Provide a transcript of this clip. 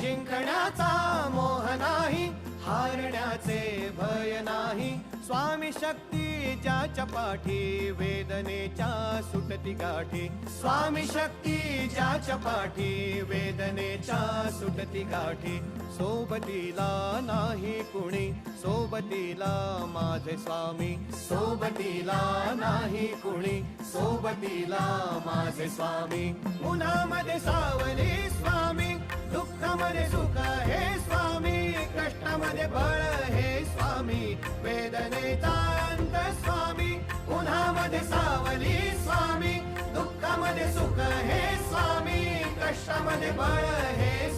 जिंकण्याचा मोह नाही, हारण्याचे भय नाही. स्वामी शक्ती ज्याच्या पाठी, वेदनेच्या सुटती गाठी. स्वामी शक्ती ज्याच्या पाठी, वेदनेच्या सुटती गाठी. सोबतीला नाही कुणी, सोबतीला माझे स्वामी. सोबतीला नाही कुणी, सोबतीला माझे स्वामी. उन्हामध्ये सावली स्वामी, दुःखामध्ये सुख हे स्वामी. कष्टामध्ये बळ हे स्वामी, वेदनेचा अंत स्वामी. उन्हामध्ये सावली स्वामी, दुःखामध्ये सुख हे स्वामी. कष्टामध्ये बळ हे